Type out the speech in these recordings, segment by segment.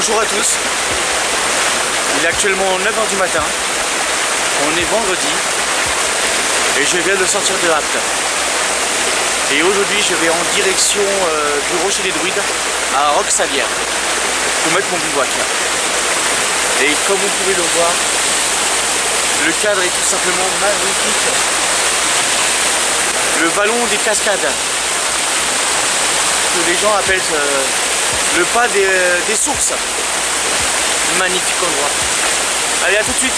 Bonjour à tous, il est actuellement 9 h du matin, on est vendredi et je viens de sortir de Apt. Et aujourd'hui je vais en direction du Rocher des Druides à Roque-Salière pour mettre mon bivouac. Et comme vous pouvez le voir, le cadre est tout simplement magnifique. Le vallon des cascades, que les gens appellent le pas des sources. Magnifique endroit. Allez, à tout de suite.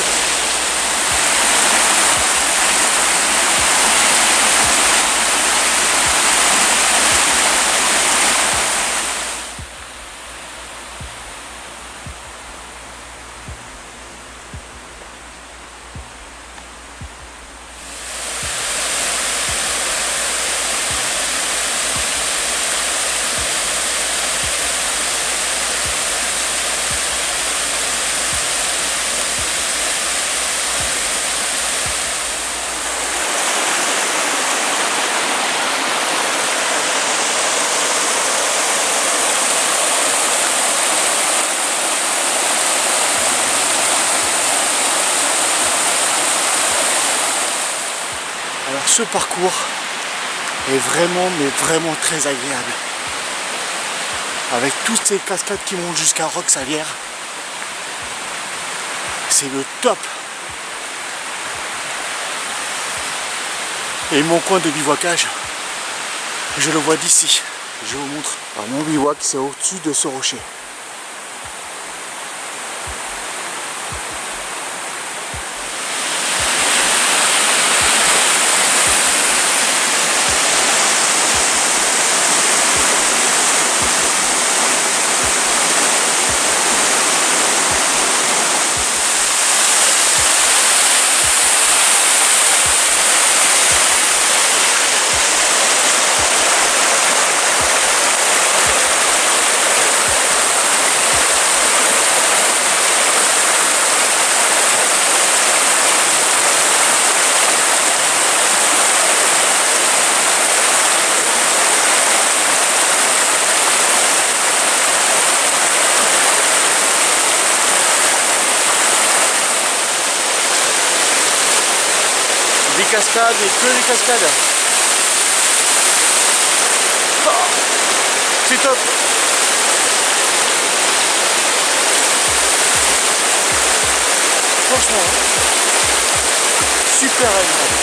Alors ce parcours est vraiment, mais vraiment très agréable. Avec toutes ces cascades qui montent jusqu'à Roque-Salière, c'est le top. Et mon coin de bivouacage, je le vois d'ici. Je vous montre. Alors, mon bivouac, c'est au-dessus de ce rocher. Des cascades et que des cascades. Oh, c'est top. Franchement, super agréable.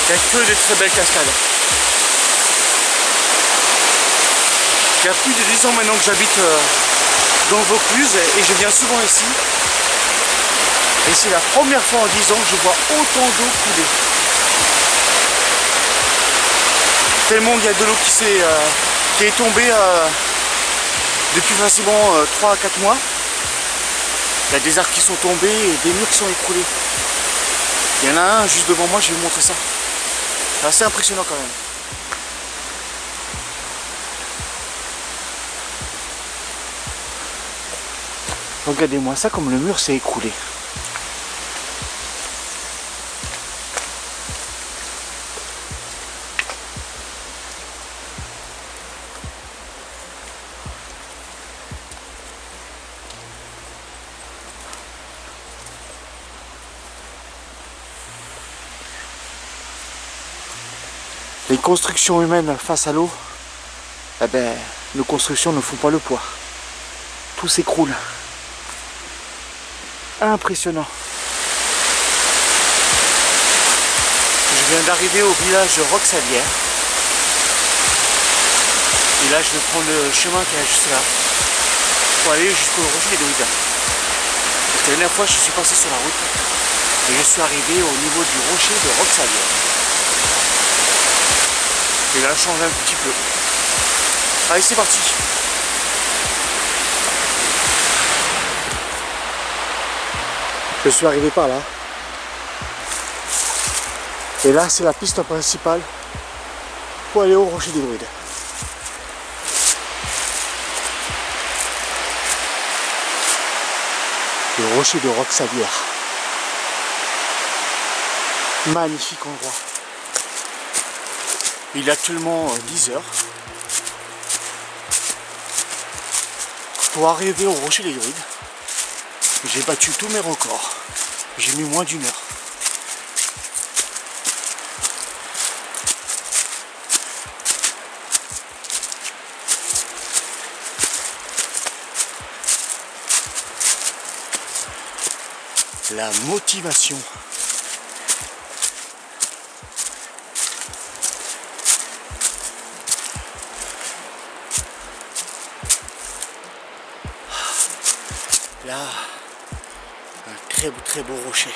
Il n'y a que des très belles cascades. Il y a plus de 10 ans maintenant que j'habite dans Vaucluse et je viens souvent ici. Et c'est la première fois en 10 ans que je vois autant d'eau couler. Tellement il y a de l'eau qui est tombée depuis facilement 3 à 4 mois. Il y a des arbres qui sont tombés et des murs qui sont écroulés. Il y en a un juste devant moi, je vais vous montrer ça. C'est assez impressionnant quand même. Regardez-moi ça comme le mur s'est écroulé. Les constructions humaines face à l'eau, eh ben, nos constructions ne font pas le poids. Tout s'écroule. Impressionnant. Je viens d'arriver au village de Roxalière. Et là, je vais prendre le chemin qui est juste là pour aller jusqu'au rocher des Druides. Parce que la dernière fois, je suis passé sur la route et je suis arrivé au niveau du rocher de Roxalière. Et là, je change un petit peu. Allez, c'est parti. Je suis arrivé par là. Et là, c'est la piste principale pour aller au rocher des Druides. Le rocher de Roxalière. Magnifique endroit. Il est actuellement 10 h. Pour arriver au rocher des Druides, j'ai battu tous mes records. J'ai mis moins d'1 heure. La motivation. Là, un très beau rocher.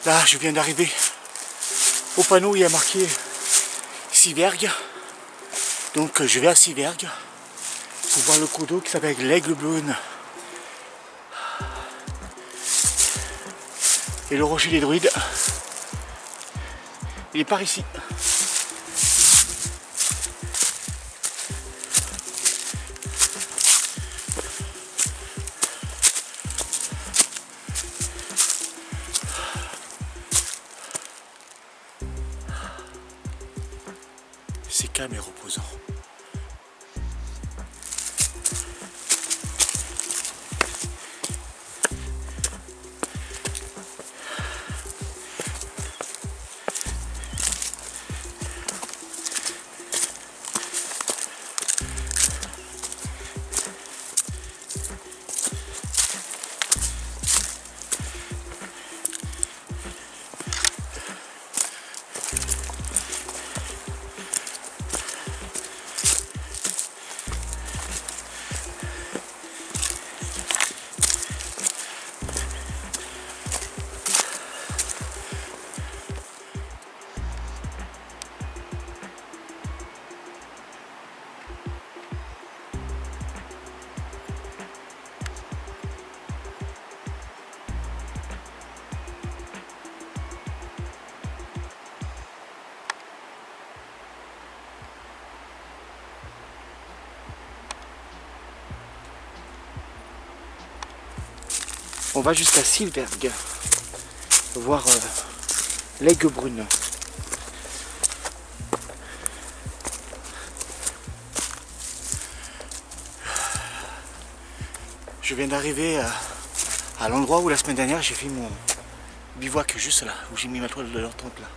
Là, je viens d'arriver au panneau où il y a marqué Sivergue. Donc je vais à Sivergue pour voir le cours d'eau qui s'appelle l'Aigle Brune. Et le rocher des Druides, il est par ici. C'est calme et reposant. On va jusqu'à Sivergue, voir l'Aigle Brune. Je viens d'arriver à l'endroit où la semaine dernière j'ai fait mon bivouac, juste là, où j'ai mis ma toile de leur tente là.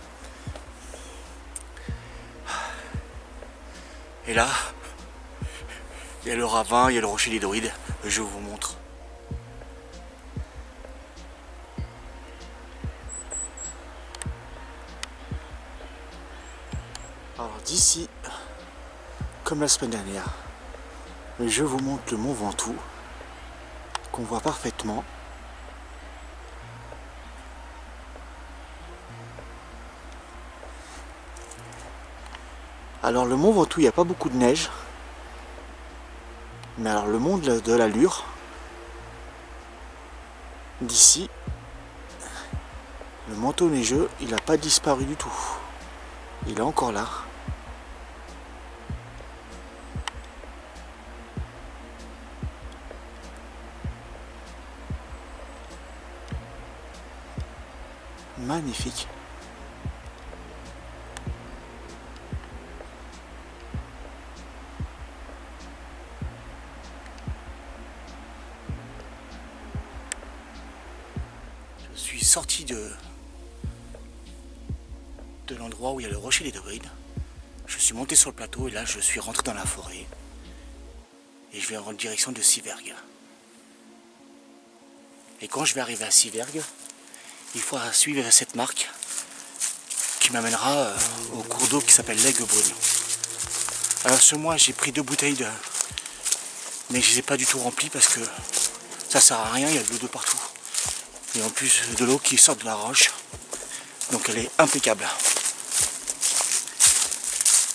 Et là, il y a le ravin, il y a le rocher des Druides, je vous montre. Alors d'ici, comme la semaine dernière, je vous montre le mont Ventoux, qu'on voit parfaitement. Alors le mont Ventoux, il n'y a pas beaucoup de neige, mais alors le mont de l'Allure, d'ici, le manteau neigeux, il n'a pas disparu du tout. Il est encore là. Magnifique. Je suis sorti de l'endroit où il y a le rocher des Druides. Je suis monté sur le plateau et là je suis rentré dans la forêt. Et je vais en direction de Sivergue. Et quand je vais arriver à Sivergue, il faudra suivre cette marque qui m'amènera au cours d'eau qui s'appelle l'Aigle Brune. Alors sur moi j'ai pris 2 bouteilles mais je les ai pas du tout remplies parce que ça sert à rien, il y a de l'eau de partout. Et en plus de l'eau qui sort de la roche. Donc elle est impeccable.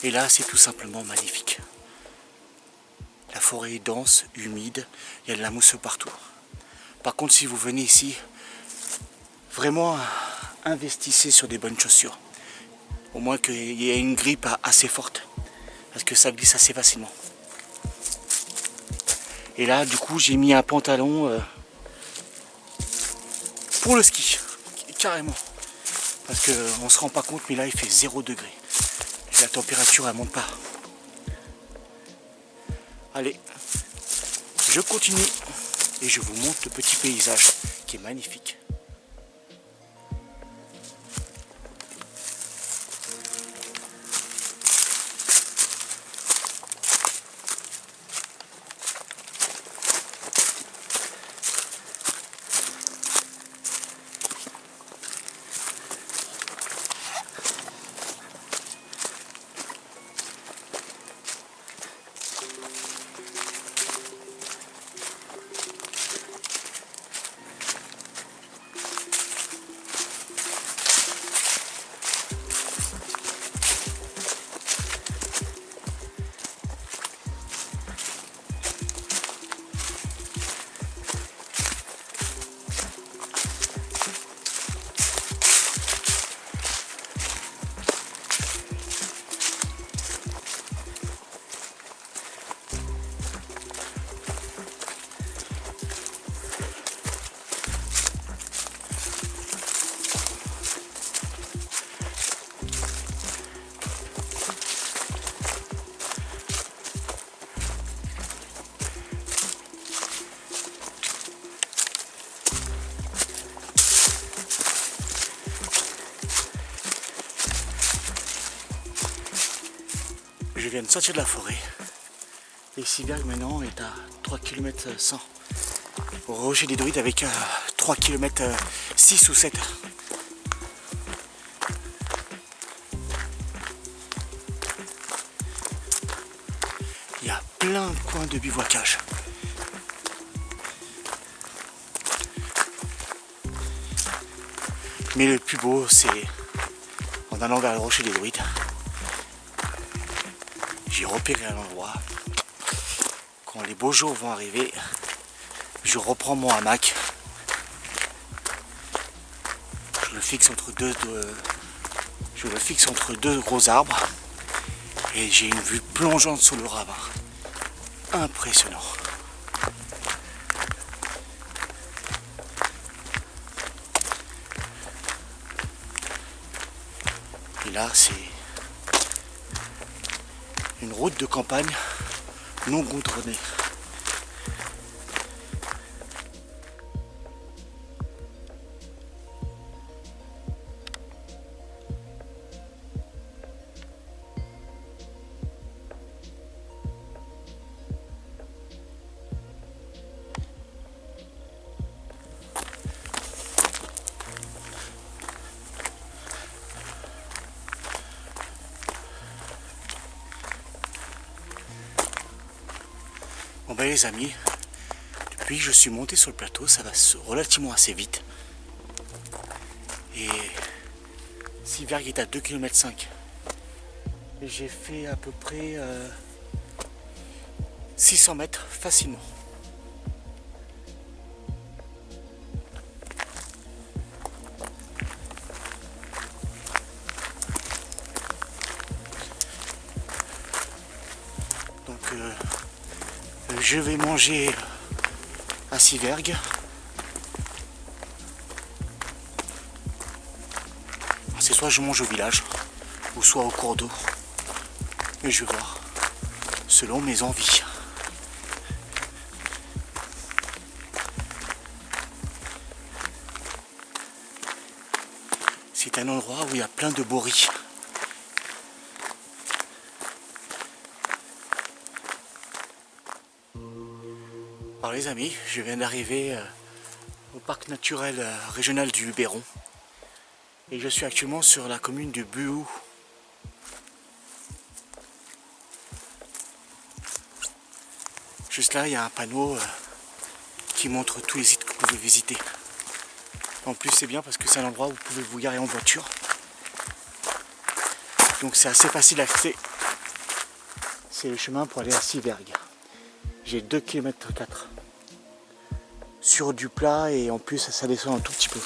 Et là c'est tout simplement magnifique. La forêt est dense, humide, il y a de la mousse partout. Par contre si vous venez ici, vraiment investissez sur des bonnes chaussures. Au moins qu'il y ait une grippe assez forte. Parce que ça glisse assez facilement. Et là du coup j'ai mis un pantalon pour le ski. Carrément. Parce qu'on se rend pas compte mais là il fait 0 degré. Et la température elle monte pas. Allez, je continue et je vous montre le petit paysage qui est magnifique. Je viens de sortir de la forêt. Et Sivergue maintenant est à 3 km 100. Au rocher des Druides avec 3 km 6 ou 7. Il y a plein de coins de bivouacage. Mais le plus beau c'est en allant vers le rocher des Druides. J'ai repéré un endroit. Quand les beaux jours vont arriver, je reprends mon hamac. Je le fixe entre deux gros arbres. Et j'ai une vue plongeante sur le ravin. Impressionnant. Et là, c'est une route de campagne non goudronnée. Bon ben les amis, depuis que je suis monté sur le plateau, ça va relativement assez vite. Et Sivergue est à 2 km 5. Et j'ai fait à peu près 600 mètres facilement. je vais manger à Sivergue. C'est soit je mange au village, ou soit au cours d'eau. Et je vais voir, selon mes envies. C'est un endroit où il y a plein de boris. Alors les amis, je viens d'arriver au parc naturel régional du Luberon. Et je suis actuellement sur la commune de Buhout. Juste là, il y a un panneau qui montre tous les sites que vous pouvez visiter. En plus, c'est bien parce que c'est un endroit où vous pouvez vous garer en voiture. Donc c'est assez facile d'accès. C'est le chemin pour aller à Sivergue. J'ai 2,4 km sur du plat et en plus ça descend un tout petit peu.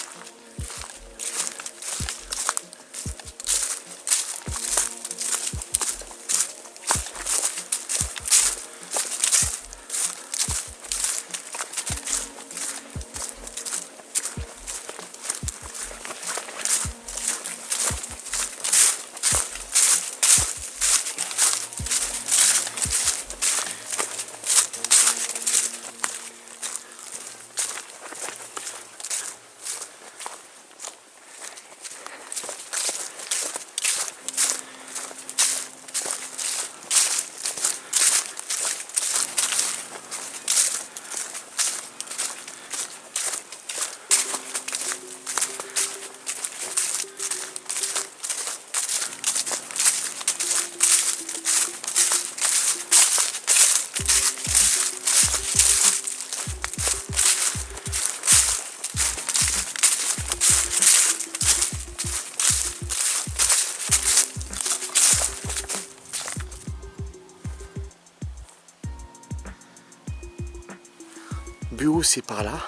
Buhout c'est par là,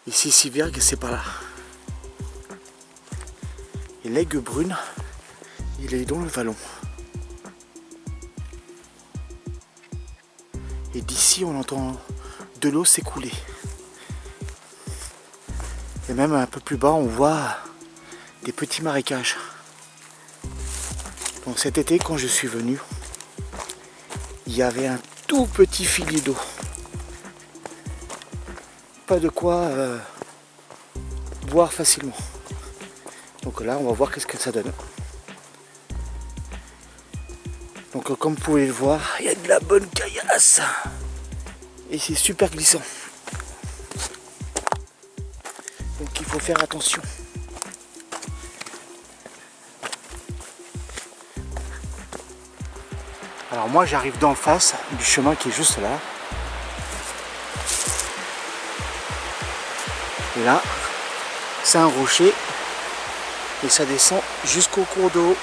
ici Sivergue c'est par là. Et l'Aigle Brune, il est dans le vallon. Et d'ici on entend de l'eau s'écouler. Et même un peu plus bas on voit des petits marécages. Donc cet été quand je suis venu, il y avait un tout petit filet d'eau. Pas de quoi boire facilement. Donc là on va voir qu'est-ce que ça donne. Donc comme vous pouvez le voir, il y a de la bonne caillasse et c'est super glissant. Donc il faut faire attention. Alors moi j'arrive d'en face du chemin qui est juste là. Et là, c'est un rocher et ça descend jusqu'au cours d'eau.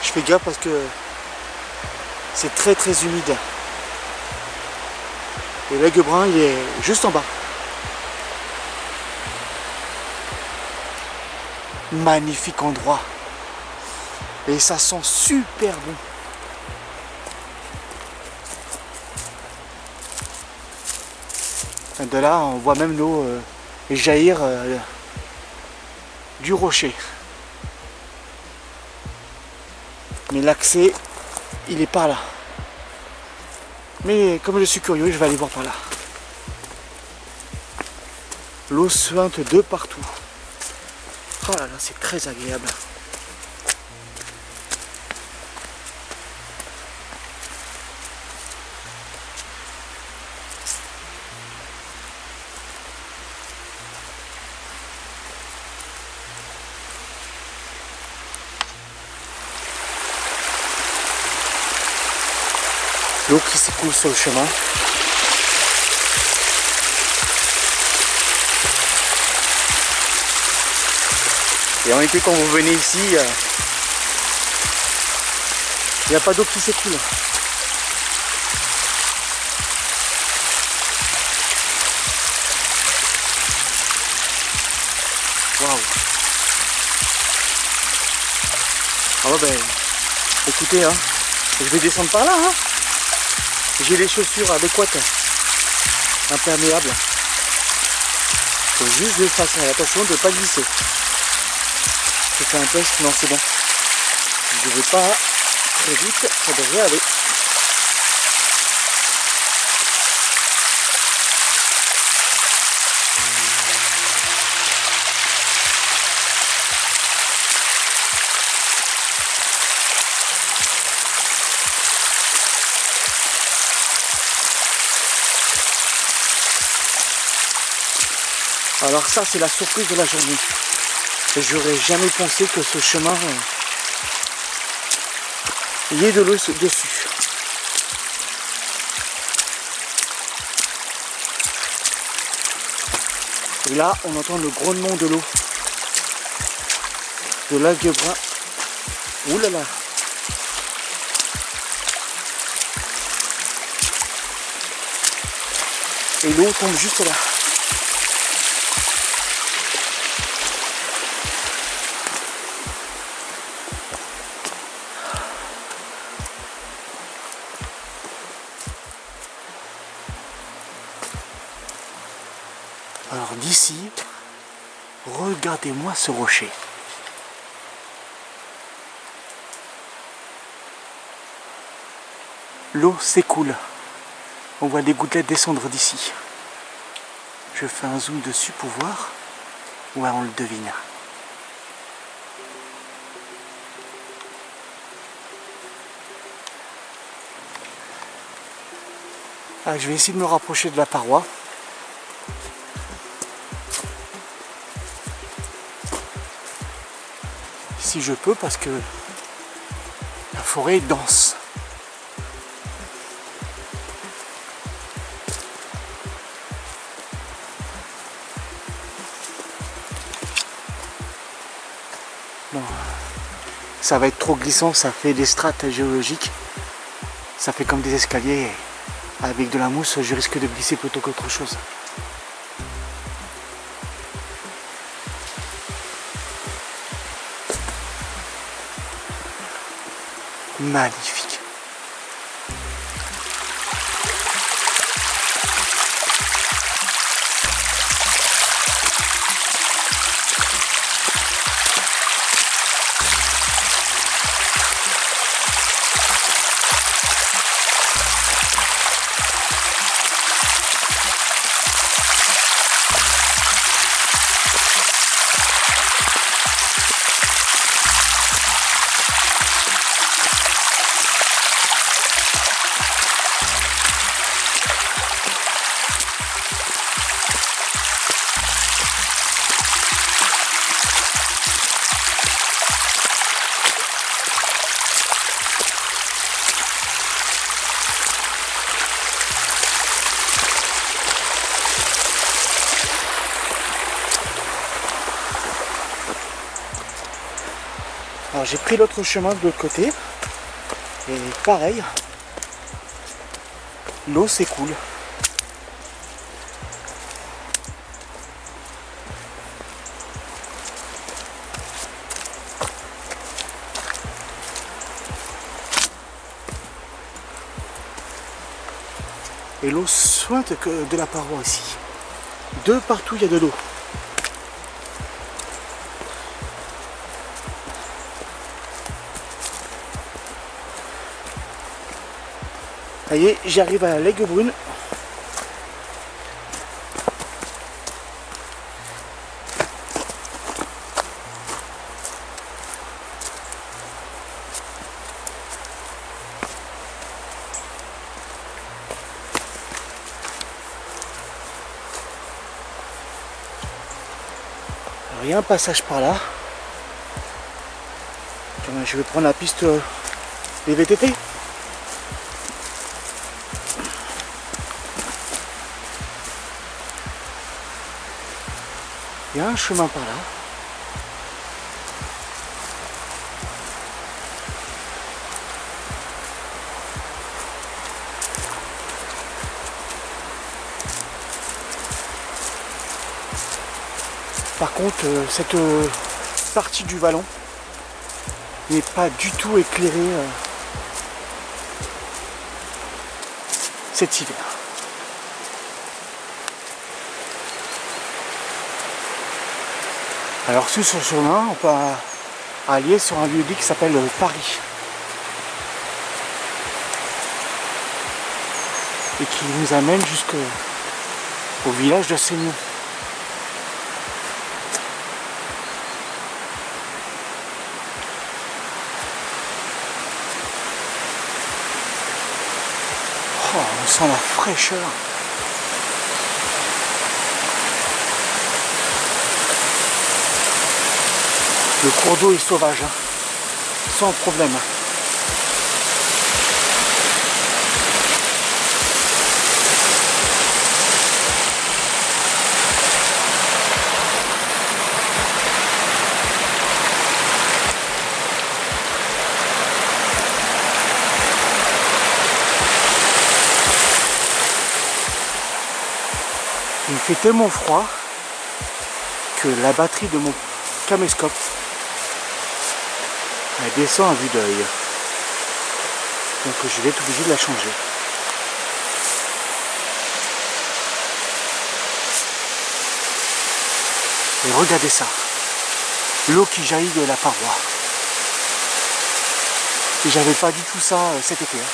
Je fais gaffe parce que c'est très très humide. Et l'Aigle Brun il est juste en bas. Magnifique endroit. Et ça sent super bon. De là, on voit même l'eau jaillir du rocher. Mais l'accès, il est par là. Mais comme je suis curieux, je vais aller voir par là. L'eau suinte de partout. Oh là là, c'est très agréable. L'eau qui s'écoule sur le chemin. Et en été, quand vous venez ici, il n'y a pas d'eau qui s'écoule. Waouh. Ah ouais, ben, écoutez, hein, je vais descendre par là, hein. J'ai les chaussures adéquates, imperméables. Faut juste que je fasse attention de ne pas glisser. Je fais un test, non c'est bon. Je ne vais pas très vite, ça devrait aller. Alors ça c'est la surprise de la journée. Et j'aurais jamais pensé que ce chemin il y ait de l'eau dessus. Et là on entend le grondement de l'eau. De l'algue brun. Ouh là là. Et l'eau tombe juste là. Alors d'ici, regardez-moi ce rocher. L'eau s'écoule. On voit des gouttelettes descendre d'ici. Je fais un zoom dessus pour voir. Ouais, on le devine. Alors, je vais essayer de me rapprocher de la paroi. Si je peux, parce que la forêt est dense. Non, ça va être trop glissant, ça fait des strates géologiques. Ça fait comme des escaliers. Avec de la mousse, je risque de glisser plutôt qu'autre chose. Magnifique. Alors j'ai pris l'autre chemin de l'autre côté et pareil, l'eau s'écoule. Et l'eau sointe de la paroi ici. De partout il y a de l'eau. Ça y est, j'arrive à la Lègue Brune. Alors, il y a un passage par là. Je vais prendre la piste des VTT. Il y a un chemin par là. Par contre, cette partie du vallon n'est pas du tout éclairée. cet hiver. Alors sur ce chemin, on peut aller sur un lieu-dit qui s'appelle Paris. Et qui nous amène jusqu'au village de Seignon. Oh, on sent la fraîcheur. Le cours d'eau est sauvage, hein, sans problème. Il fait tellement froid que la batterie de mon caméscope elle descend à vue d'œil. Donc je vais être obligé de la changer. Et regardez ça. L'eau qui jaillit de la paroi. Et j'avais pas du tout ça cet été. Hein.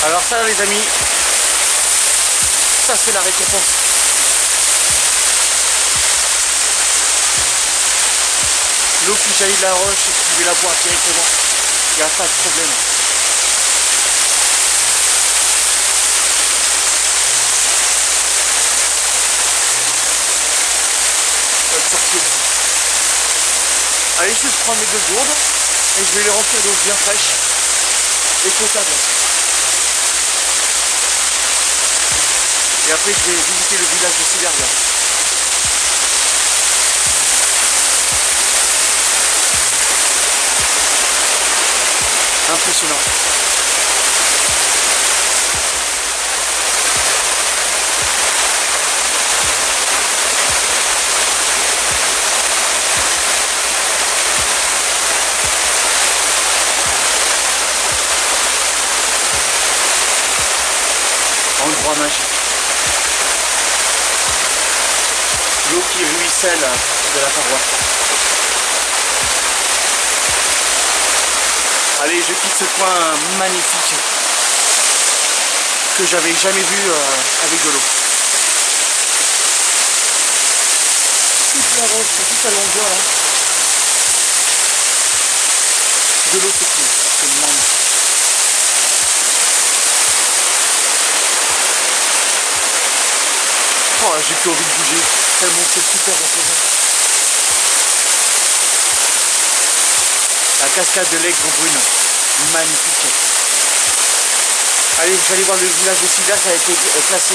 Alors ça les amis, ça c'est la récompense. L'eau qui jaillit de la roche et qui vais la boire directement, il n'y a pas de problème. Ça va sortir. Allez, je vais prendre mes 2 gourdes et je vais les remplir d'eau bien fraîche et potable. Et après je vais visiter le village de Séverga. Impressionnant. Endroit magique. L'eau qui ruisselle de la paroi. Allez, je quitte ce coin magnifique que j'avais jamais vu avec de l'eau. toute la roche, sur toute la longueur là. De l'eau c'est cool, c'est magnifique. Oh, j'ai plus envie de bouger, tellement c'est super reposant. La cascade de l'Aigle Brune, magnifique. Allez, je vais aller voir le village de Sivert, ça a été classé.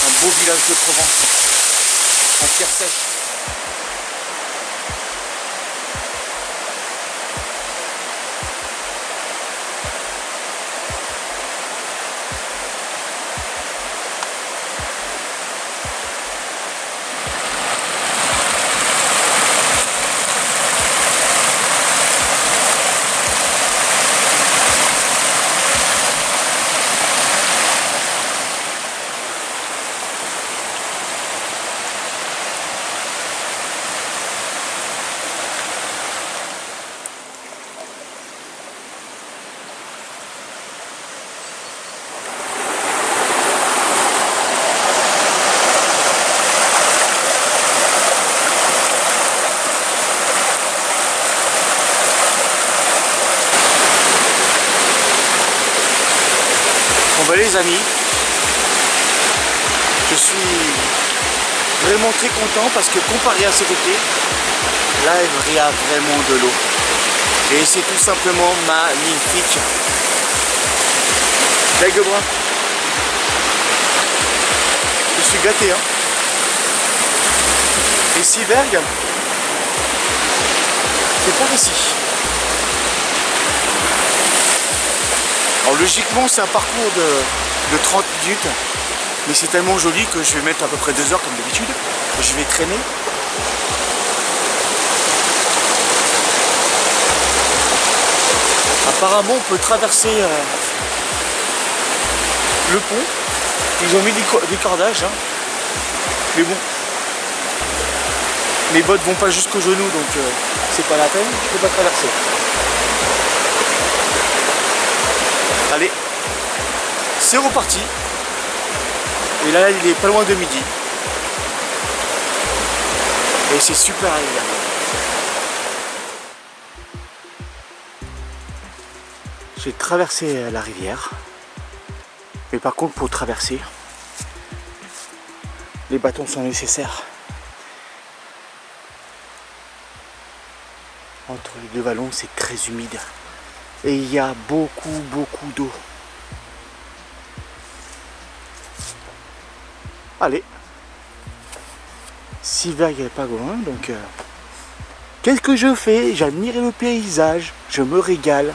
Un beau village de Provence, en pierre sèche. Bon ben les amis, je suis vraiment très content parce que comparé à cet été, là il y a vraiment de l'eau. Et c'est tout simplement magnifique. L'Aigle Brun. Je suis gâté hein. Et Sivergue, c'est par ici. Alors logiquement c'est un parcours de 30 minutes, mais c'est tellement joli que je vais mettre à peu près 2 heures comme d'habitude. Je vais traîner. Apparemment on peut traverser le pont. Ils ont mis des cordages, hein. Mais bon, mes bottes vont pas jusqu'aux genoux donc c'est pas la peine, je peux pas traverser. Allez, c'est reparti. Et là, il est pas loin de midi. Et c'est super agréable. J'ai traversé la rivière. Mais par contre, pour traverser, les bâtons sont nécessaires. Entre les deux vallons, c'est très humide. Et il y a beaucoup d'eau. Allez. Sivergue n'est pas loin, donc... Qu'est-ce que je fais? J'admire le paysage, je me régale.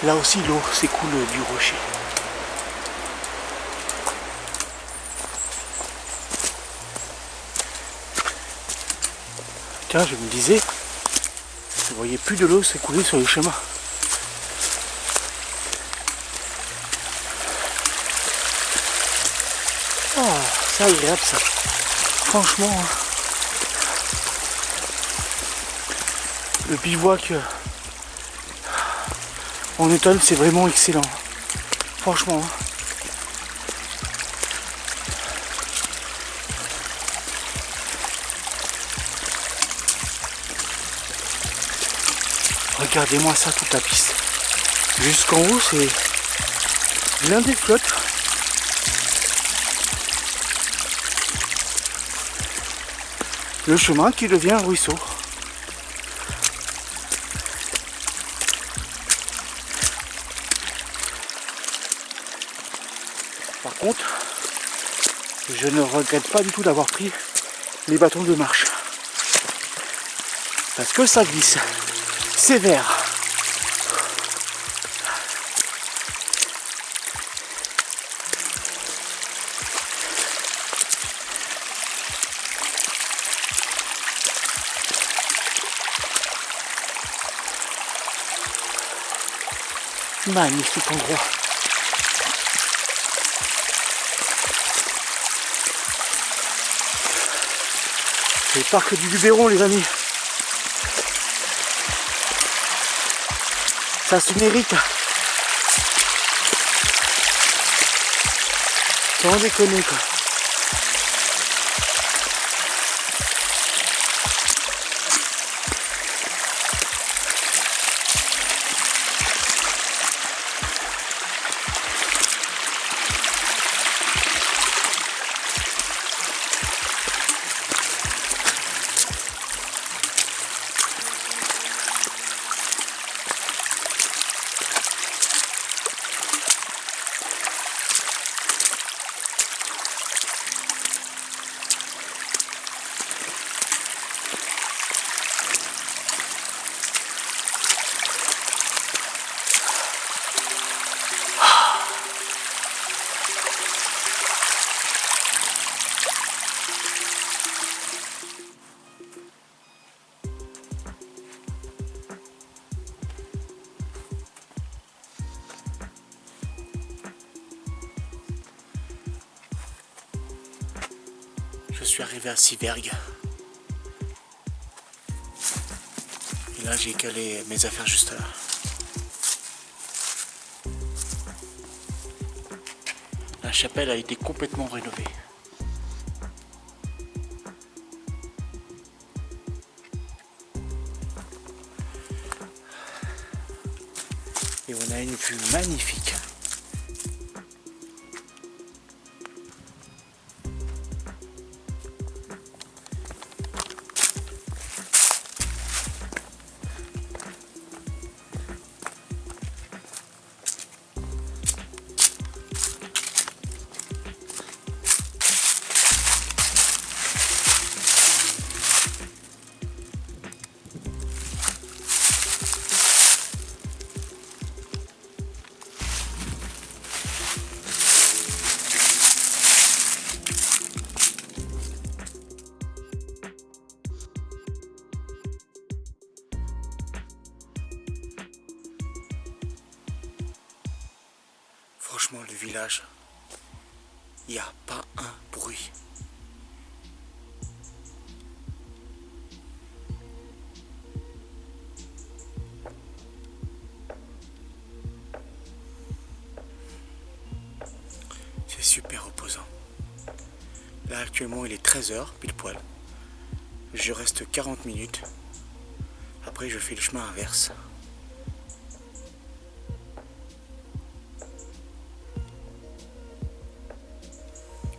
Là aussi l'eau s'écoule du rocher. Tiens, je me disais, je voyais plus de l'eau s'écouler sur les chemins. Oh, c'est agréable ça. Franchement, le bivouac en automne, c'est vraiment excellent. Franchement. Regardez-moi ça, toute la piste. Jusqu'en haut, c'est blindé de flotte. Le chemin qui devient un ruisseau. Par contre, je ne regrette pas du tout d'avoir pris les bâtons de marche. Parce que ça glisse sévère. Magnifique endroit. C'est le parc du Luberon, les amis. Ça se mérite. Sans déconner quoi. Je suis arrivé à Sivergue. Et là j'ai calé mes affaires juste là. La chapelle a été complètement rénovée. Et on a une vue magnifique. Franchement, le village, il n'y a pas un bruit. C'est super reposant. Là, actuellement, il est 13h, pile poil. Je reste 40 minutes. Après, je fais le chemin inverse.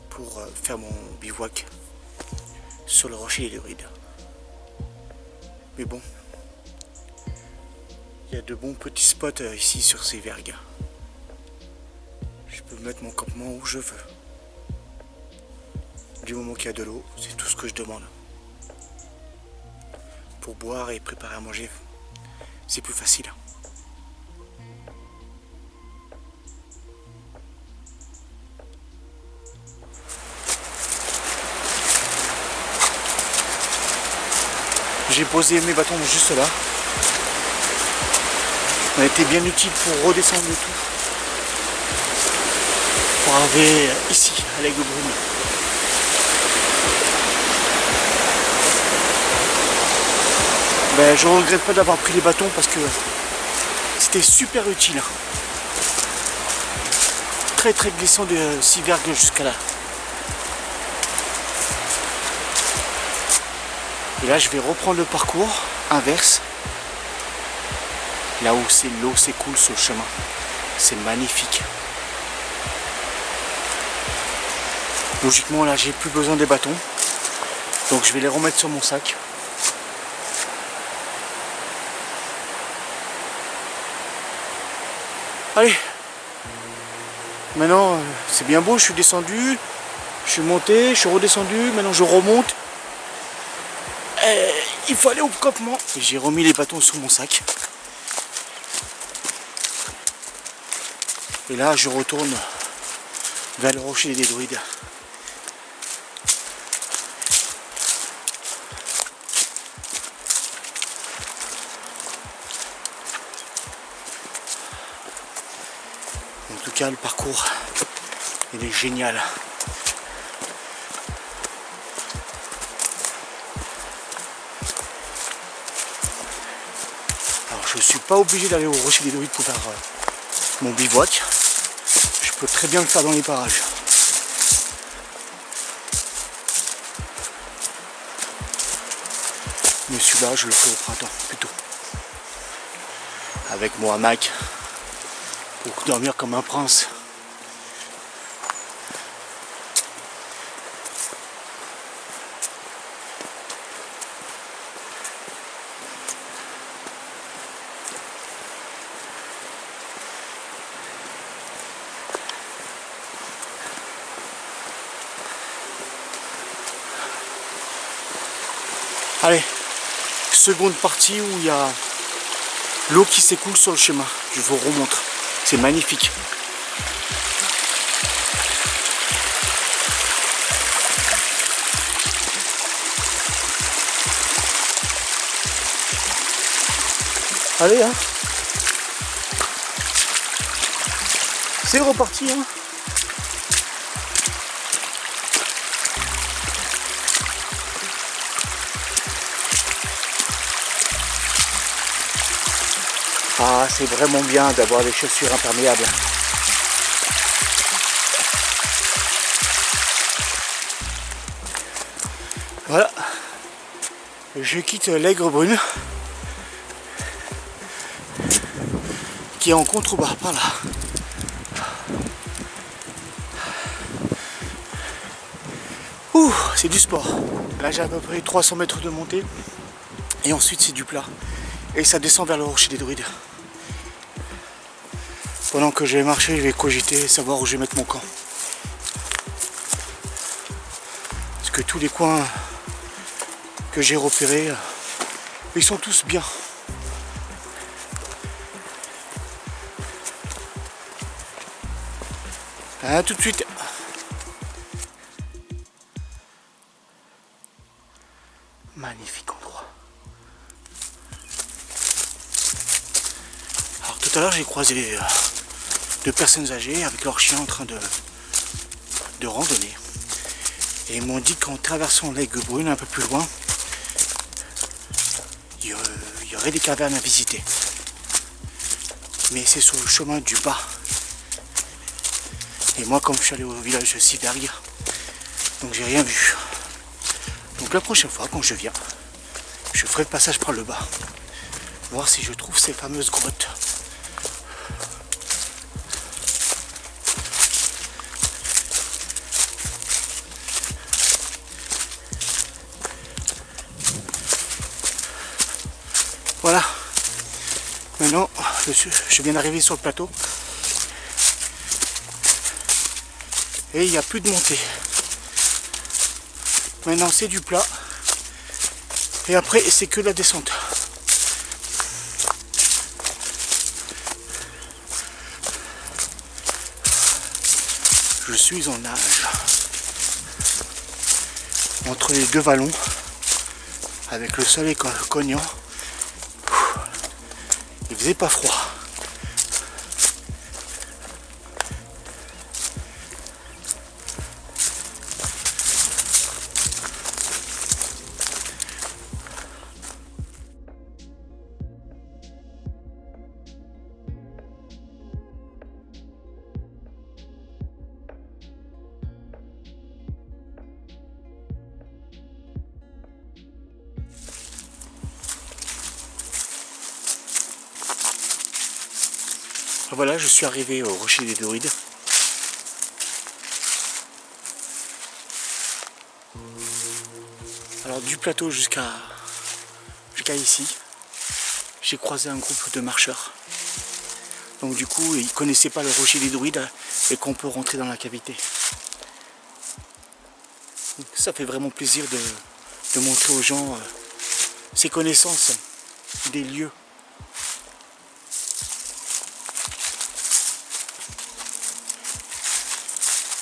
Pour faire mon bivouac sur le rocher des Druides. Mais bon, il y a de bons petits spots ici sur ces vergues. Je peux mettre mon campement où je veux. Du moment qu'il y a de l'eau, c'est tout ce que je demande. Pour boire et préparer à manger, c'est plus facile. J'ai posé mes bâtons juste là. Ça a été bien utile pour redescendre le tout. Pour arriver ici, à l'Aigle Brune. Ben, je regrette pas d'avoir pris les bâtons parce que c'était super utile. Très très glissant de Sivergue jusqu'à là. Et là je vais reprendre le parcours inverse. Là où c'est l'eau s'écoule sur le chemin. C'est magnifique. Logiquement là j'ai plus besoin des bâtons. Donc je vais les remettre sur mon sac. Allez. Maintenant c'est bien beau, je suis descendu. Je suis monté, je suis redescendu. Maintenant je remonte. Il faut aller au campement. J'ai remis les bâtons sur mon sac. Et là je retourne vers le rocher des Druides. déjà le parcours, il est génial. Alors je suis pas obligé d'aller au Rocher des Druides pour faire mon bivouac. Je peux très bien le faire dans les parages. Mais celui-là, je le fais au printemps plutôt. Avec mon hamac pour dormir comme un prince. Allez, seconde partie où il y a l'eau qui s'écoule sur le chemin. Je vous remontre. C'est magnifique. Allez, hein. C'est reparti, hein. Ah, c'est vraiment bien d'avoir des chaussures imperméables. Voilà. Je quitte l'Aigre Brune qui est en contrebas par là. Ouh, c'est du sport. Là j'ai à peu près 300 mètres de montée et ensuite c'est du plat. Et ça descend vers le Rocher des Druides. Pendant que je vais marcher, je vais cogiter, savoir où je vais mettre mon camp. Parce que tous les coins que j'ai repérés, ils sont tous bien. A tout de suite. Magnifique endroit. Alors tout à l'heure j'ai croisé deux personnes âgées avec leurs chiens en train de randonner. Et ils m'ont dit qu'en traversant l'Aigre Brune un peu plus loin, il y aurait des cavernes à visiter. Mais c'est sur le chemin du bas. Et moi comme je suis allé au village de Siberg, donc j'ai rien vu. Donc la prochaine fois quand je viens, je ferai le passage par le bas. Voir si je trouve ces fameuses grottes. Voilà. Maintenant, je viens d'arriver sur le plateau. Et il n'y a plus de montée. Maintenant c'est du plat. Et après c'est que la descente. Je suis en nage. Entre les deux vallons. Avec le soleil cognant. Il faisait pas froid. Voilà, je suis arrivé au Rocher des Druides. Alors du plateau jusqu'à ici, j'ai croisé un groupe de marcheurs. Donc du coup, ils ne connaissaient pas le Rocher des Druides et qu'on peut rentrer dans la cavité. Donc, ça fait vraiment plaisir de montrer aux gens ces connaissances des lieux.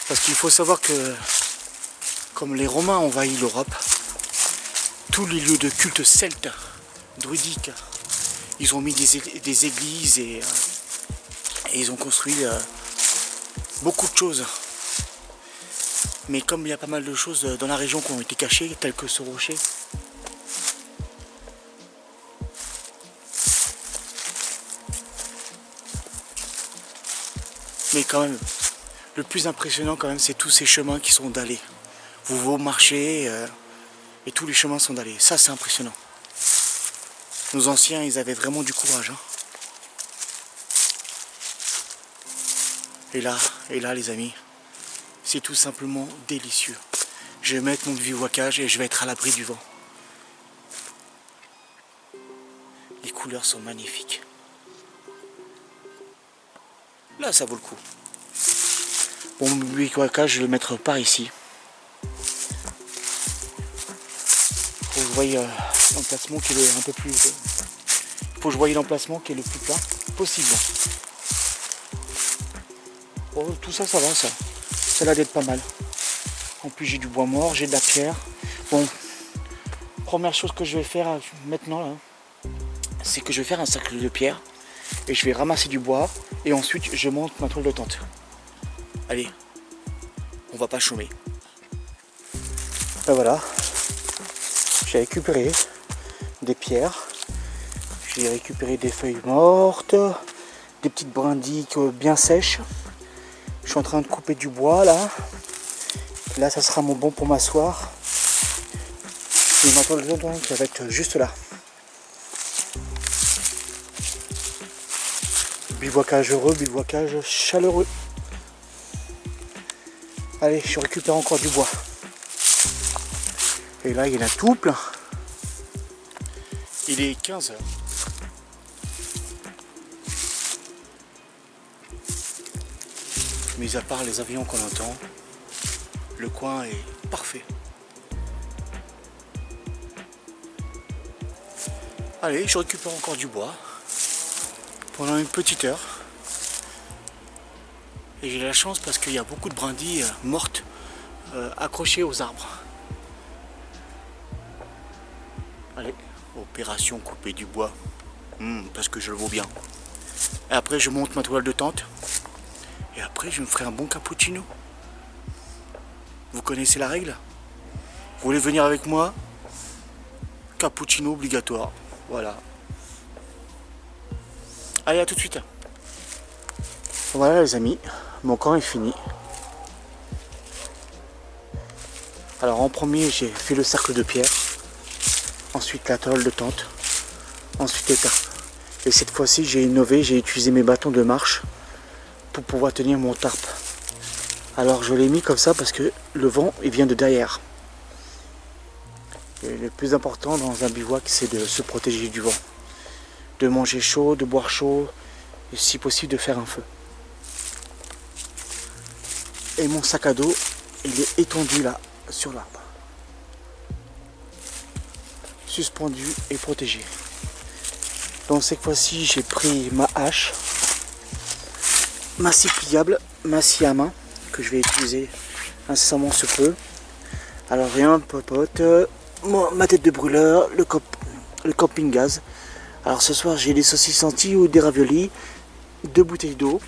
Parce qu'il faut savoir que, comme les Romains ont envahi l'Europe, tous les lieux de culte celtes, druidiques, ils ont mis des églises et ils ont construit beaucoup de choses. Mais comme il y a pas mal de choses dans la région qui ont été cachées, telles que ce rocher, mais quand même, le plus impressionnant quand même, c'est tous ces chemins qui sont dallés. Vous marchez et tous les chemins sont dallés. Ça, c'est impressionnant. Nos anciens, ils avaient vraiment du courage. Hein. Et là, les amis, c'est tout simplement délicieux. Je vais mettre mon bivouacage et je vais être à l'abri du vent. Les couleurs sont magnifiques. Là, ça vaut le coup. Bon, mon bivouacage, je vais le mettre par ici. Faut que je voie l'emplacement qui est un peu plus... Faut que je voie l'emplacement qui est le plus plat possible. Oh, tout ça, ça va, ça. Ça a l'air d'être pas mal. En plus, j'ai du bois mort, j'ai de la pierre. Bon, première chose que je vais faire maintenant, là, c'est que je vais faire un cercle de pierre. Et je vais ramasser du bois. Et ensuite, je monte ma toile de tente. Allez, on va pas chômer. Ben voilà. J'ai récupéré des pierres. J'ai récupéré des feuilles mortes. Des petites brindilles bien sèches. Je suis en train de couper du bois là. Là, ça sera mon bon pour m'asseoir. Et ma toile de tente, ça va être juste là. Bivouacage heureux, bivouacage chaleureux. Allez, je récupère encore du bois. Et là, il y en a tout plein. Il est 15 h. Mis à part les avions qu'on entend, le coin est parfait. Allez, je récupère encore du bois pendant une petite heure. Et j'ai la chance parce qu'il y a beaucoup de brindilles mortes accrochées aux arbres. Allez, opération couper du bois. Parce que je le vaux bien. Et après, je monte ma toile de tente. Et après, je me ferai un bon cappuccino. Vous connaissez la règle? Vous voulez venir avec moi? Cappuccino obligatoire. Voilà. Allez, à tout de suite. Voilà les amis, mon camp est fini. Alors en premier, j'ai fait le cercle de pierre. Ensuite la toile de tente. Ensuite les tarpes. Et cette fois-ci, j'ai innové, j'ai utilisé mes bâtons de marche pour pouvoir tenir mon tarpe. Alors je l'ai mis comme ça parce que le vent il vient de derrière. Et le plus important dans un bivouac, c'est de se protéger du vent. De manger chaud, de boire chaud, et si possible de faire un feu. Et mon sac à dos, il est étendu là, sur l'arbre. Suspendu et protégé. Donc cette fois-ci, j'ai pris ma hache, ma scie pliable, ma scie à main, que je vais utiliser incessamment sous peu. Alors rien, popote, ma tête de brûleur, le camping gaz. Alors ce soir, j'ai des saucisses antilles ou des raviolis, 2 bouteilles d'eau.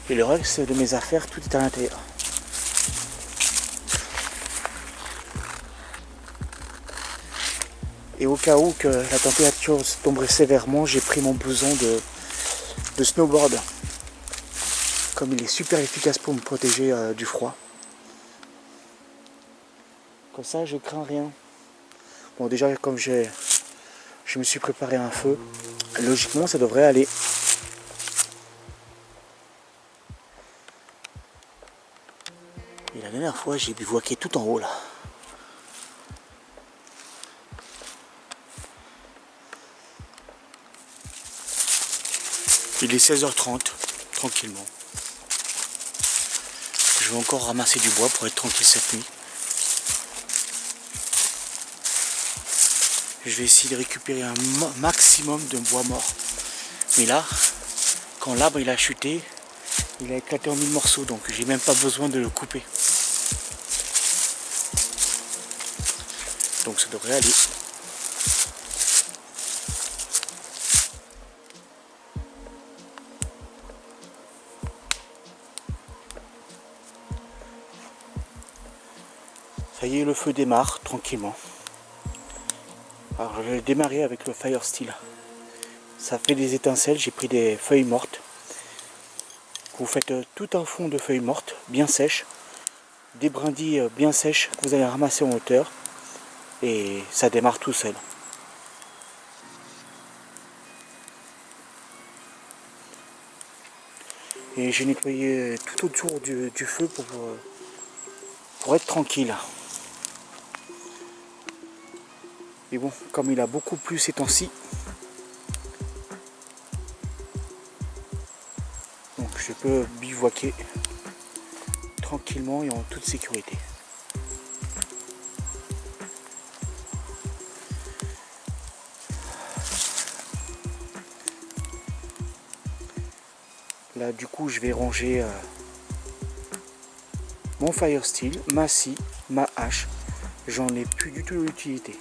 Et le reste de mes affaires, tout est à l'intérieur. Et au cas où que la température tomberait sévèrement, j'ai pris mon blouson de snowboard. Comme il est super efficace pour me protéger du froid. Comme ça, je crains rien. Bon, déjà, comme je me suis préparé un feu, logiquement, ça devrait aller. Et la dernière fois, j'ai bivouaqué tout en haut là. Il est 16h30, tranquillement. Je vais encore ramasser du bois pour être tranquille cette nuit. Je vais essayer de récupérer un maximum de bois mort. Mais là, quand l'arbre il a chuté, il a éclaté en 1000 morceaux, donc j'ai même pas besoin de le couper. Donc ça devrait aller. Ça y est, le feu démarre tranquillement. Alors je vais démarrer avec le Fire Steel. Ça fait des étincelles, j'ai pris des feuilles mortes. Vous faites tout un fond de feuilles mortes, bien sèches. Des brindilles bien sèches que vous allez ramasser en hauteur. Et ça démarre tout seul. Et j'ai nettoyé tout autour du feu pour être tranquille. Et bon, comme il a beaucoup plu ces temps-ci, donc je peux bivouaquer tranquillement et en toute sécurité. Là du coup je vais ranger mon Fire Steel, ma scie, ma hache. J'en ai plus du tout l'utilité.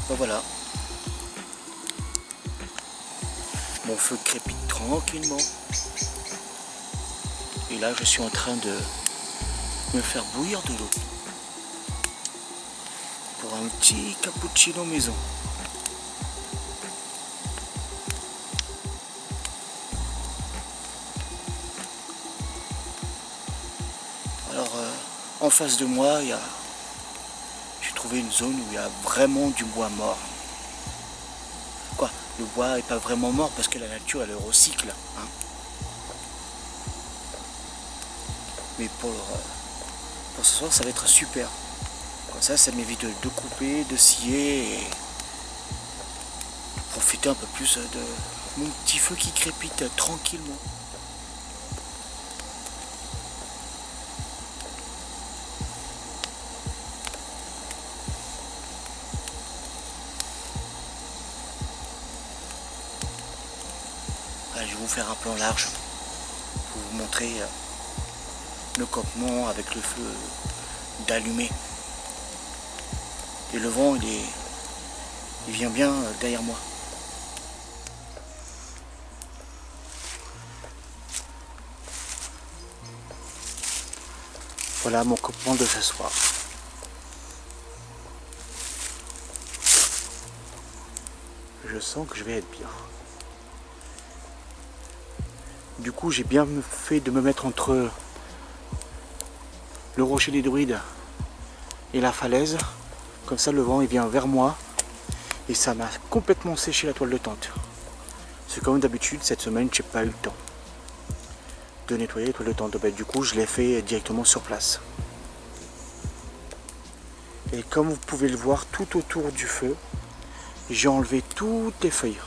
Ben voilà. Mon feu crépite tranquillement. Et là je suis en train de me faire bouillir de l'eau. Pour un petit cappuccino maison. Alors en face de moi, j'ai trouvé une zone où il y a vraiment du bois mort. Quoi, le bois n'est pas vraiment mort parce que la nature elle le recycle. Hein. Mais pour ce soir ça va être super. Comme ça m'évite de couper, de scier et profiter un peu plus de mon petit feu qui crépite tranquillement. Je vais vous faire un plan large pour vous montrer le campement avec le feu d'allumé. Et le vent il vient bien derrière moi. Voilà mon campement de ce soir. Je sens que je vais être bien. Du coup j'ai bien fait de me mettre entre le rocher des druides et la falaise. Comme ça le vent il vient vers moi et ça m'a complètement séché la toile de tente. C'est comme d'habitude, cette semaine j'ai pas eu le temps de nettoyer la toile de tente. Du coup je l'ai fait directement sur place. Et comme vous pouvez le voir tout autour du feu, j'ai enlevé toutes les feuilles.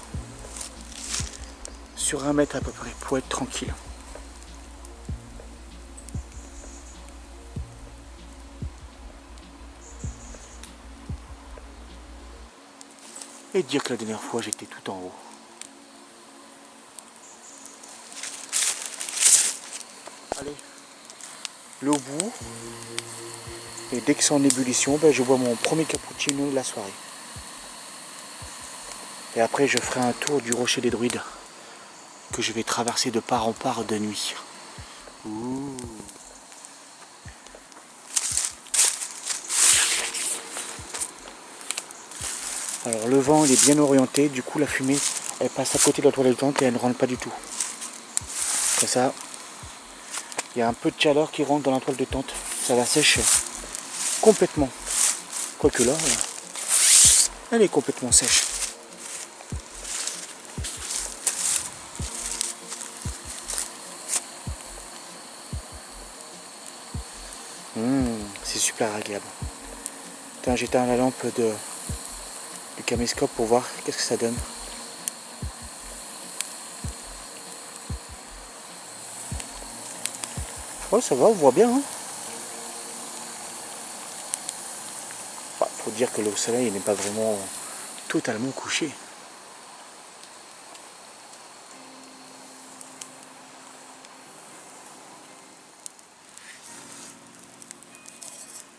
Sur 1 mètre à peu près pour être tranquille. Et dire que la dernière fois j'étais tout en haut. Allez, l'eau bout. Et dès que c'est en ébullition, je bois mon premier cappuccino de la soirée. Et après je ferai un tour du rocher des druides que je vais traverser de part en part de nuit. Ouh. Alors le vent il est bien orienté, du coup la fumée elle passe à côté de la toile de tente et elle ne rentre pas du tout. Comme ça, il y a un peu de chaleur qui rentre dans la toile de tente, ça la sèche complètement. Quoique là, elle est complètement sèche. C'est super agréable. J'éteins la lampe du caméscope pour voir qu'est-ce que ça donne. Ouais, ça va, on voit bien. Hein. Faut dire que le soleil n'est pas vraiment totalement couché.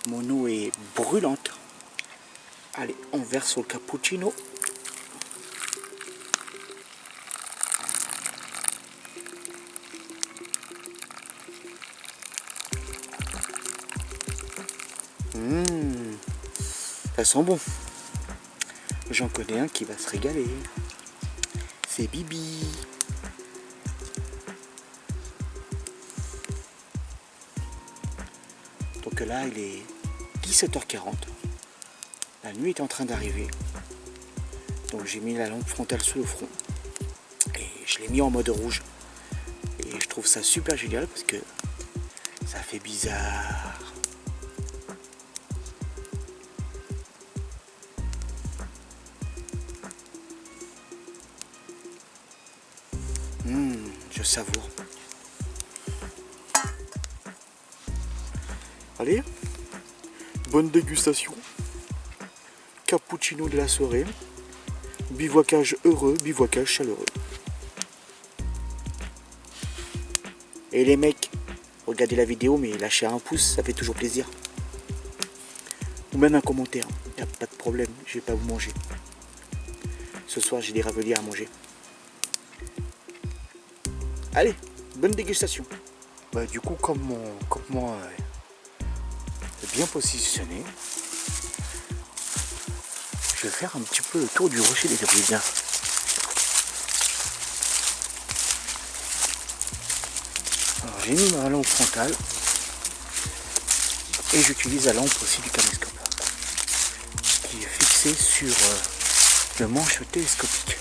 Mon eau est brûlante. Allez, on verse au cappuccino. Ça sent bon. J'en connais un qui va se régaler. C'est Bibi. Donc là, il est 17h40. La nuit est en train d'arriver. Donc j'ai mis la lampe frontale sous le front. Et je l'ai mis en mode rouge. Et je trouve ça super génial parce que ça fait bizarre. Je savoure. Allez, bonne dégustation. Cappuccino de la soirée. Bivouacage heureux, bivouacage chaleureux. Et les mecs, regardez la vidéo, mais lâchez un pouce, ça fait toujours plaisir. Ou même un commentaire, y a pas de problème, je vais pas vous manger. Ce soir, j'ai des raviolis à manger. Allez, bonne dégustation. Bah, du coup, comme mon campement est bien positionné, je vais faire un petit peu le tour du rocher des druides. Alors, j'ai mis ma lampe frontale et j'utilise la lampe aussi du caméscope qui est fixée sur le manche télescopique.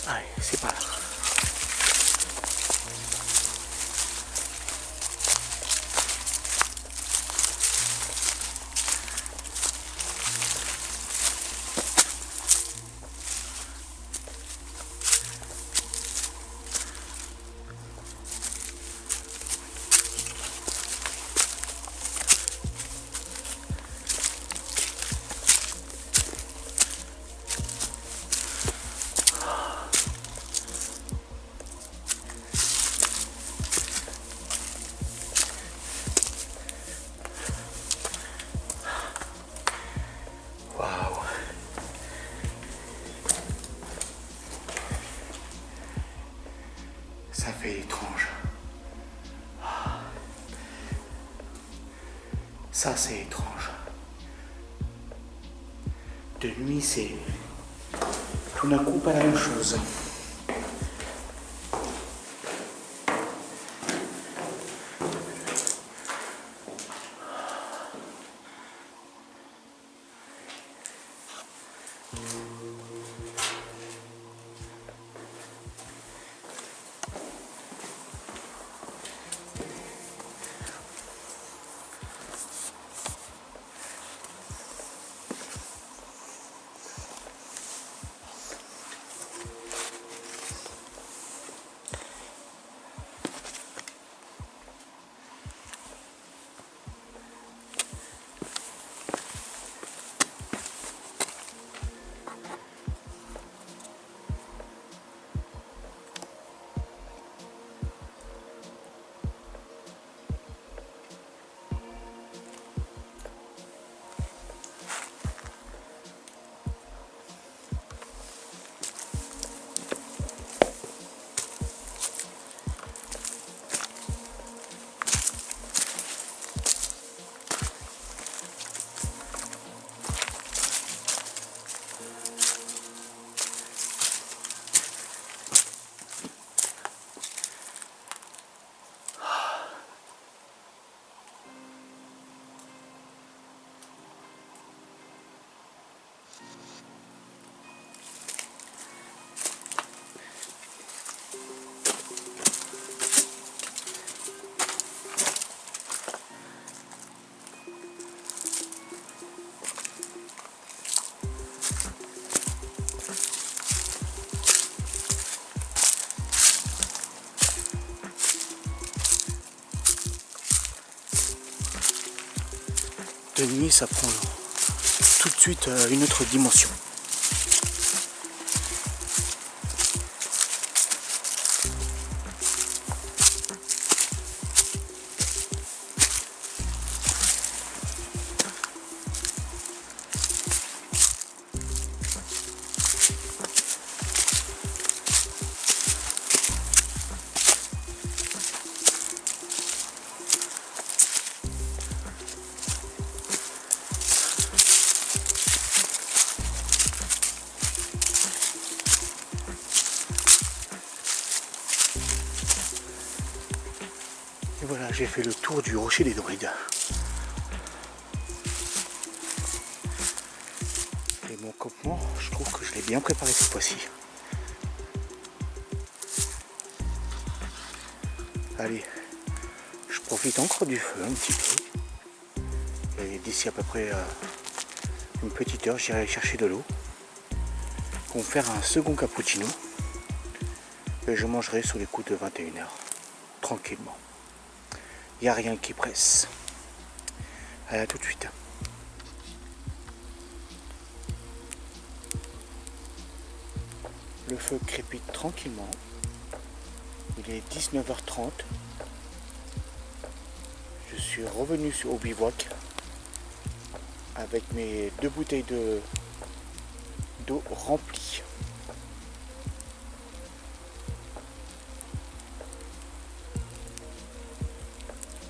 Allez, c'est par là. Waouh. Ça fait étrange. Ça c'est étrange. De nuit c'est tout d'un coup pas la même chose. de nuit, ça prend tout de suite une autre dimension. Et voilà, j'ai fait le tour du rocher des Druides. Et mon campement, je trouve que je l'ai bien préparé cette fois-ci. Allez, je profite encore du feu un petit peu. Et d'ici à peu près une petite heure, j'irai chercher de l'eau pour me faire un second cappuccino. Et je mangerai sous les coups de 21h, tranquillement. Il n'y a rien qui presse. Allez, à tout de suite. Le feu crépite tranquillement. Il est 19h30. Je suis revenu au bivouac avec mes 2 bouteilles d'eau remplies.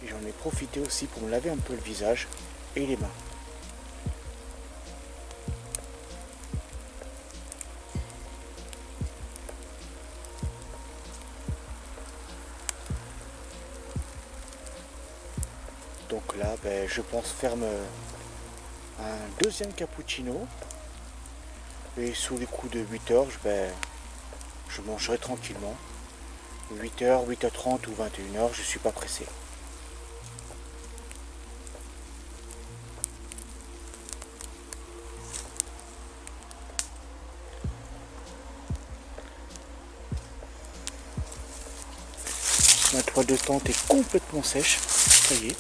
Et j'en ai profité aussi pour me laver un peu le visage et les mains. Donc là, je pense faire un deuxième cappuccino. Et sous les coups de 8h, je mangerai tranquillement. 8h, 8h30 ou 21h, je suis pas pressé. Ma toile de tente est complètement sèche. Ça y est.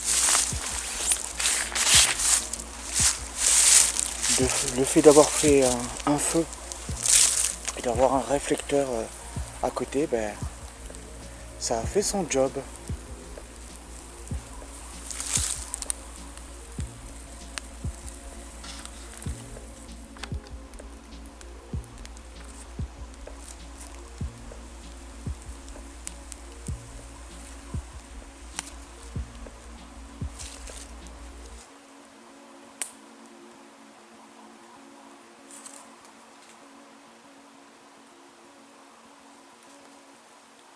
Le fait d'avoir fait un feu et d'avoir un réflecteur à côté, ça a fait son job.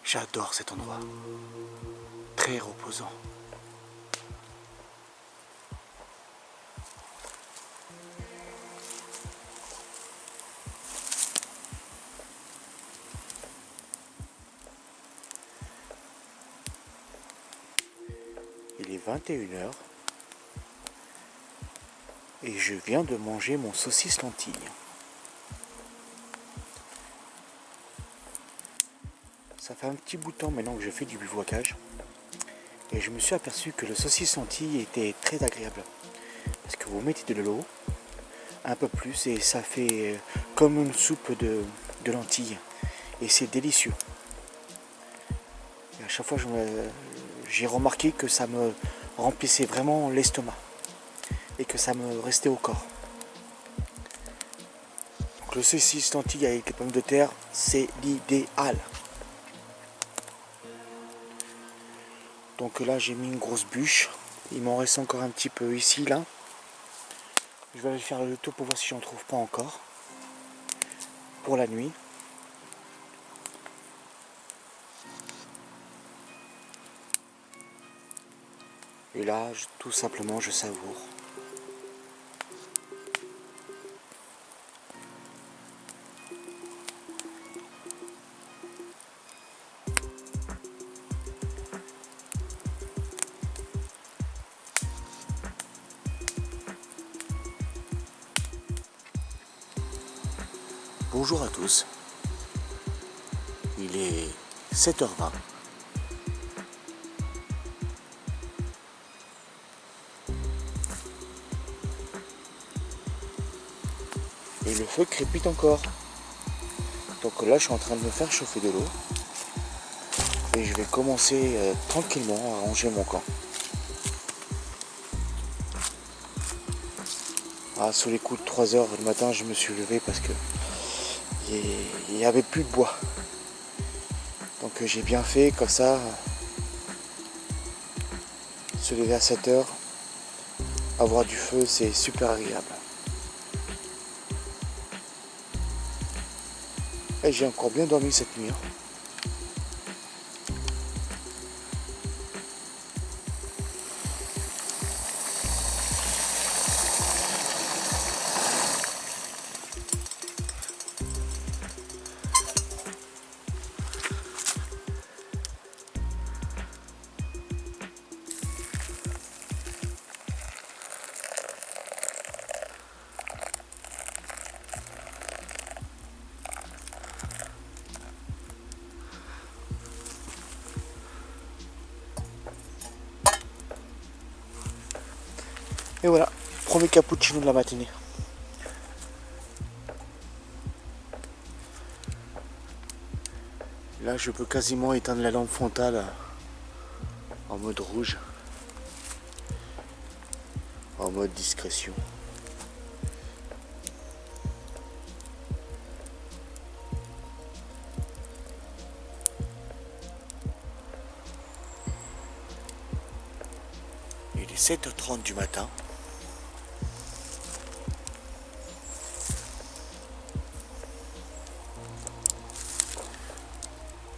J'adore cet endroit. Très reposant. Il est 21h et je viens de manger mon saucisse lentille. Ça fait un petit bout de temps maintenant que je fais du bivouacage et je me suis aperçu que le saucisse lentille était très agréable parce que vous mettez de l'eau un peu plus et ça fait comme une soupe de lentilles et c'est délicieux. Et à chaque fois j'ai remarqué que ça me remplissait vraiment l'estomac et que ça me restait au corps. Donc le saucisse lentille avec les pommes de terre, c'est l'idéal. Donc là j'ai mis une grosse bûche, il m'en reste encore un petit peu ici là. Je vais aller faire le tour pour voir si j'en trouve pas encore pour la nuit. Et là tout simplement je savoure. Bonjour à tous, il est 7h20. Et le feu crépite encore. Donc là je suis en train de me faire chauffer de l'eau. Et je vais commencer tranquillement à ranger mon camp. Sous les coups de 3 heures du matin, je me suis levé parce que il n'y avait plus de bois. Donc j'ai bien fait comme ça. Se lever à 7 heures, avoir du feu, c'est super agréable. Et j'ai encore bien dormi cette nuit. Et voilà, premier cappuccino de la matinée. Là, je peux quasiment éteindre la lampe frontale en mode rouge, en mode discrétion. Il est 7h30 du matin.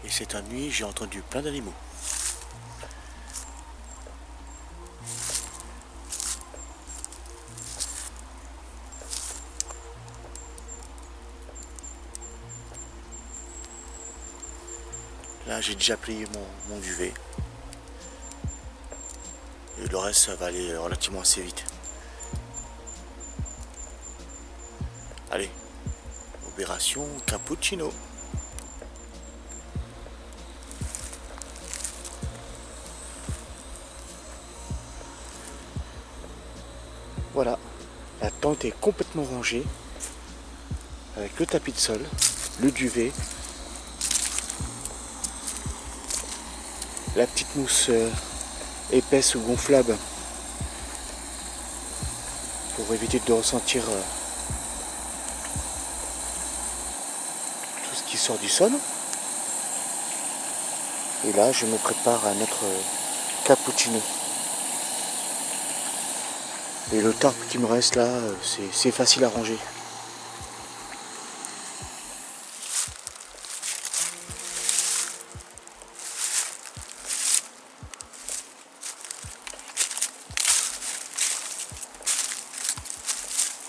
Et cette nuit, j'ai entendu plein d'animaux. Là, j'ai déjà plié mon duvet. Et le reste, ça va aller relativement assez vite. Allez, opération cappuccino. Voilà, la tente est complètement rangée avec le tapis de sol, le duvet, la petite mousse épaisse ou gonflable pour éviter de ressentir tout ce qui sort du sol. Et là, je me prépare à notre cappuccino. Et le tarp qui me reste là, c'est facile à ranger.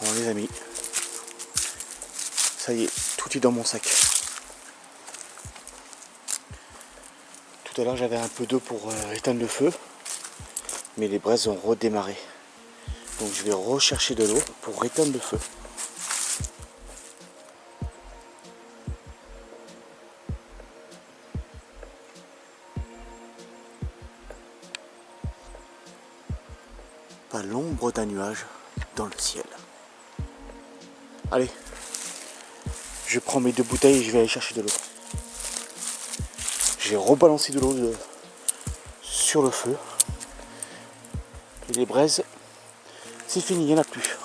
Bon les amis, ça y est, tout est dans mon sac. Tout à l'heure j'avais un peu d'eau pour éteindre le feu, mais les braises ont redémarré. Donc je vais rechercher de l'eau pour éteindre le feu. Pas l'ombre d'un nuage dans le ciel. Allez, je prends mes 2 bouteilles et je vais aller chercher de l'eau. J'ai rebalancé de l'eau sur le feu. Et les braises, c'est fini, il n'y en a plus.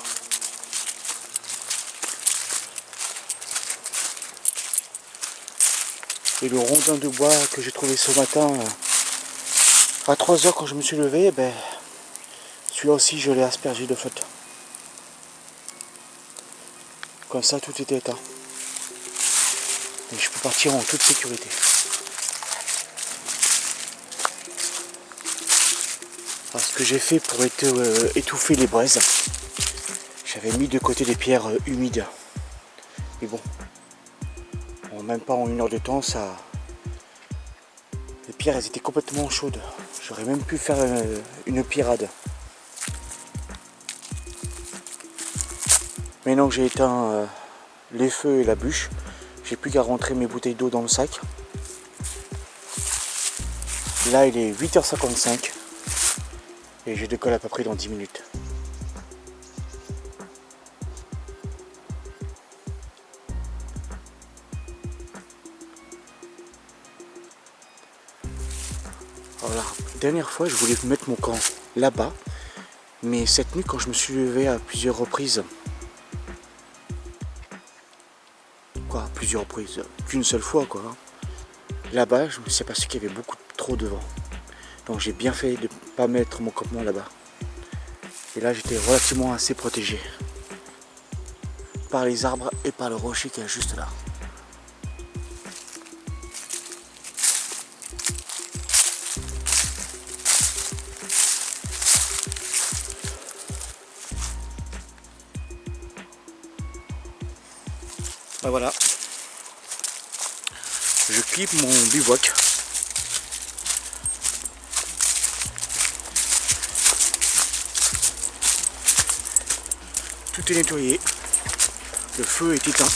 Et le rondin de bois que j'ai trouvé ce matin à 3 heures quand je me suis levé, celui-là aussi je l'ai aspergé de flotte. Comme ça tout était éteint. Et je peux partir en toute sécurité. Alors, ce que j'ai fait pour étouffer les braises, j'avais mis de côté des pierres humides. Mais bon, même pas en 1 heure de temps, les pierres elles étaient complètement chaudes. J'aurais même pu faire une pirade. Maintenant que j'ai éteint les feux et la bûche, j'ai plus qu'à rentrer mes bouteilles d'eau dans le sac. Là il est 8h55 et je décolle à peu près dans 10 minutes. Voilà, dernière fois je voulais mettre mon camp là-bas, mais cette nuit quand je me suis levé à plusieurs reprises, qu'une seule fois quoi, là-bas je me suis aperçu qu'il y avait beaucoup trop de vent. Donc j'ai bien fait de ne pas mettre mon campement là-bas. Et là j'étais relativement assez protégé par les arbres et par le rocher qui est juste là. Ben voilà, je clip mon bivouac. Tout est nettoyé, le feu est éteint.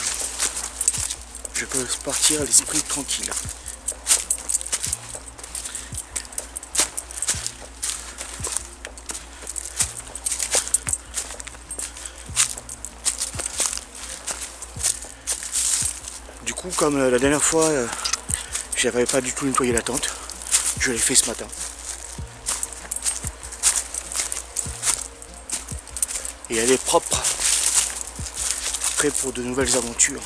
Je peux partir l'esprit tranquille. Du coup, comme la dernière fois, j'avais pas du tout nettoyé la tente, je l'ai fait ce matin. Et elle est propre, prête pour de nouvelles aventures.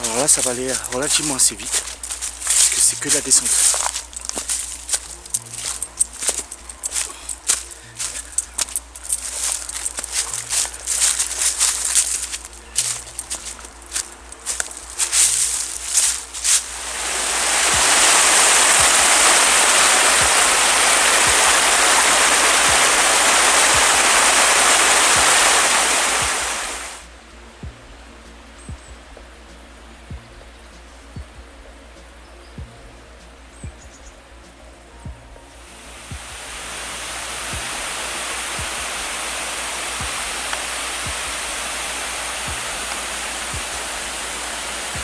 Alors là, ça va aller relativement assez vite, parce que c'est que de la descente.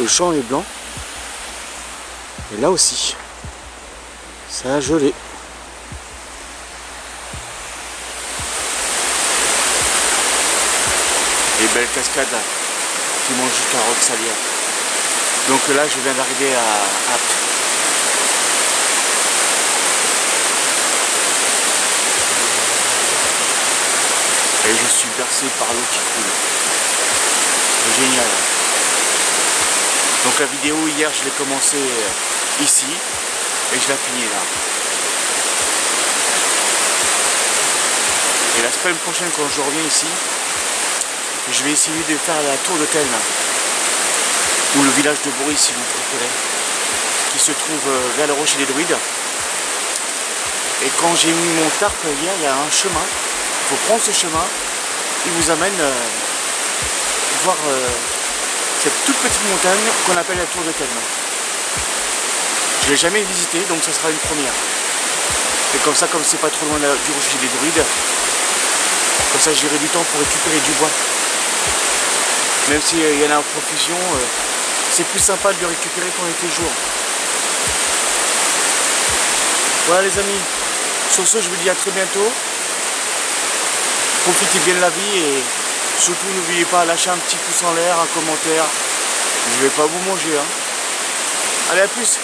Le champ est blanc. Et là aussi, ça a gelé. Les belles cascades là, qui montent jusqu'à Roxalière. Donc là, je viens d'arriver à Apt. Et je suis bercé par l'eau qui coule. C'est génial. Donc la vidéo hier je l'ai commencé ici et je l'ai fini là. Et la semaine prochaine quand je reviens ici, je vais essayer de faire la tour de Telne, ou le village de Boris si vous préférez, qui se trouve vers le rocher des druides. Et quand j'ai mis mon tarp hier, il y a un chemin, il faut prendre ce chemin, il vous amène voir cette toute petite montagne qu'on appelle la tour de Telne. Je ne l'ai jamais visité, donc ça sera une première. Et comme ça, comme c'est pas trop loin du rocher des druides, comme ça j'aurai du temps pour récupérer du bois. Même s'il y en a en profusion, c'est plus sympa de le récupérer quand il fait jour. Voilà les amis, sur ce je vous dis à très bientôt. Profitez bien de la vie et surtout n'oubliez pas à lâcher un petit pouce en l'air, un commentaire. Je vais pas vous manger. Allez, à plus.